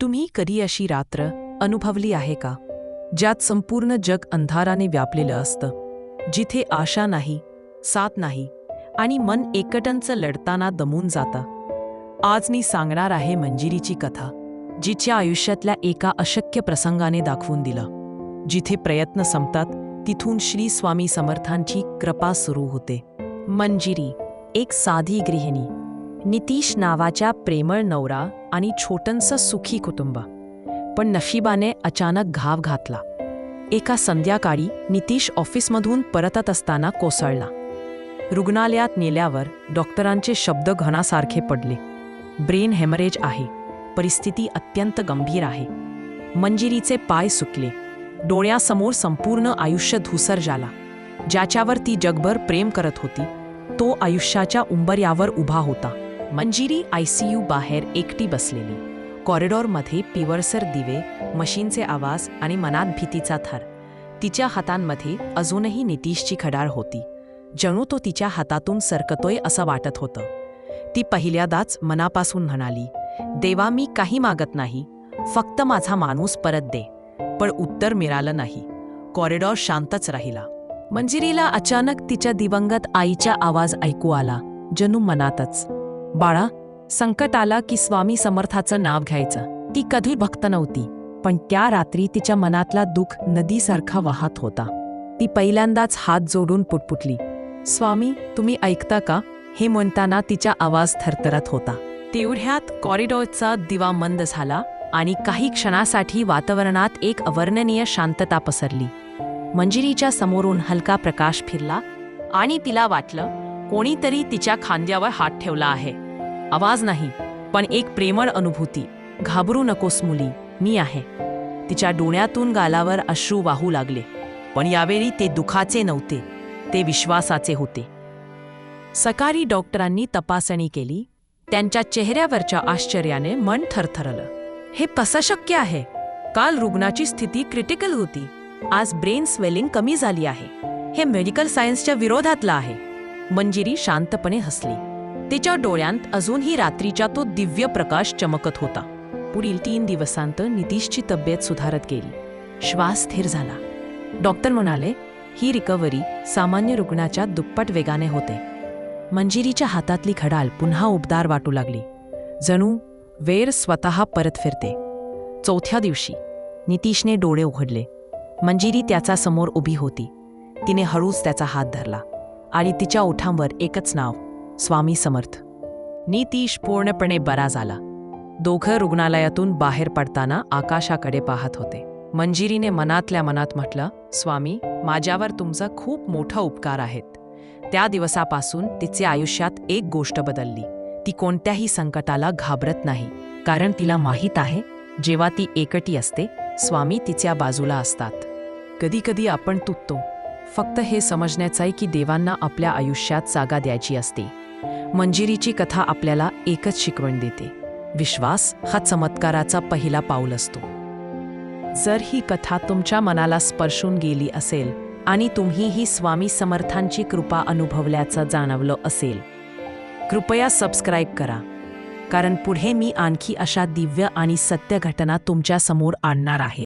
तुम्ही कधी अशी रात्र अनुभवली आहे का, ज्यात संपूर्ण जग अंधाराने व्यापलेलं असतं, जिथे आशा नाही, साथ नाही आणि मन एकटंच लढताना दमून जातं? आज मी सांगणार आहे मंजिरीची कथा, जिच्या आयुष्यातल्या एका अशक्य प्रसंगाने दाखवून दिलं. जिथे प्रयत्न संपतात तिथून श्री स्वामी समर्थांची कृपा सुरू होते. मंजिरी एक साधी गृहिणी, नितीश नावाच्या प्रेमळ नवरा आणि छोटंसं सुखी कुटुंब. पण नशिबाने अचानक घाव घातला. एका संध्याकाळी नितीश ऑफिसमधून परतत असताना कोसळला. रुग्णालयात नेल्यावर डॉक्टरांचे शब्द घणासारखे पडले. ब्रेन हेमरेज आहे, परिस्थिती अत्यंत गंभीर आहे. मंजिरीचे पाय सुकले, डोळ्यासमोर संपूर्ण आयुष्य धूसर झाला. ज्याच्यावर ती जगभर प्रेम करत होती, तो आयुष्याच्या उंबऱ्यावर उभा होता. मंजिरी आयसीयू बाहेर एकटी बसलेली. कॉरिडॉरमध्ये पिवळसर दिवे, मशीनचे आवाज आणि मनात भीतीचा थर. तिच्या हातांमध्ये अजूनही नितीशची खडाळ होती. जणू तो तिच्या हातातून सरकतोय असं वाटत होतं. ती पहिल्यांदाच मनापासून म्हणाली, देवा, मी काही मागत नाही, फक्त माझा माणूस परत दे. पण उत्तर मिळालं नाही. कॉरिडॉर शांतच राहिला. मंजिरीला अचानक तिच्या दिवंगत आईचा आवाज ऐकू आला, जणू मनातच. बाळा, संकट आला की स्वामी समर्थाचं नाव घ्यायचं. ती कधी भक्त नव्हती, पण त्या रात्री तिच्या मनातला दुःख नदीसारखा वाहत होता. ती पहिल्यांदाच हात जोडून पुटपुटली, स्वामी, तुम्ही ऐकता का? हे म्हणताना तिचा आवाज थरथरत होता. तेवढ्यात कॉरिडॉरचा दिवा मंद झाला आणि काही क्षणासाठी वातावरणात एक अवर्णनीय शांतता पसरली. मंजिरीच्या समोरून हलका प्रकाश फिरला आणि तिला वाटलं कोणीतरी तिच्या खांद्यावर हात ठेवला आहे. आवाज नाही, पण एक प्रेमळ अनुभूती. घाबरू नकोस मुली, मी आहे. तिच्या डोळ्यातून गालावर अश्रू वाहू लागले. पण यावेळी ते दुखाचे नव्हते, ते विश्वासाचे होते. सकाळी डॉक्टरांनी तपासणी केली. त्यांच्या चेहऱ्यावरच्या आश्चर्याने मन थरथरलं. हे कसं शक्य आहे? काल रुग्णाची स्थिती क्रिटिकल होती, आज ब्रेन स्वेलिंग कमी झाली आहे. हे मेडिकल सायन्सच्या विरोधातलं आहे. मंजिरी शांतपणे हसली. तिच्या डोळ्यांत अजूनही रात्रीचा तो दिव्य प्रकाश चमकत होता. पुढील 3 दिवसांत नितीशची तब्येत सुधारत गेली. श्वास स्थिर झाला. डॉक्टर म्हणाले, ही रिकव्हरी सामान्य रुग्णाच्या दुप्पट वेगाने होते. मंजिरीच्या हातातली खडाल पुन्हा उबदार वाटू लागली. जणू वेळ स्वतः परत फिरते. 4थ्या दिवशी नितीशने डोळे उघडले. मंजिरी त्याच्या समोर उभी होती. तिने हळूच त्याचा हात धरला आणि तिच्या ओठांवर एकच नाव, स्वामी समर्थ. नितीश पूर्णपणे बरा झाला. दोघं रुग्णालयातून बाहेर पडताना आकाशाकडे पाहत होते. मंजिरीने मनातल्या मनात म्हटलं, स्वामी, माझ्यावर तुमचा खूप मोठा उपकार आहेत. त्या दिवसापासून तिच्या आयुष्यात एक गोष्ट बदलली. ती कोणत्याही संकटाला घाबरत नाही, कारण तिला माहीत आहे, जेव्हा ती एकटी असते, स्वामी तिच्या बाजूला असतात. कधी कधी आपण तुटतो, फक्त हे समजण्याचं की देवांना आपल्या आयुष्यात जागा द्यायची असते. मंजिरीची कथा आपल्याला एकच शिकवण देते, विश्वास हा चमत्काराचा पहिला पाऊल असतो. जर ही कथा तुमच्या मनाला स्पर्शून गेली असेल आणि तुम्हीही स्वामी समर्थांची कृपा अनुभवल्याचं जाणवलं असेल, कृपया सबस्क्राईब करा, कारण पुढे मी आणखी अशा दिव्य आणि सत्य घटना तुमच्या समोर आणणार आहे.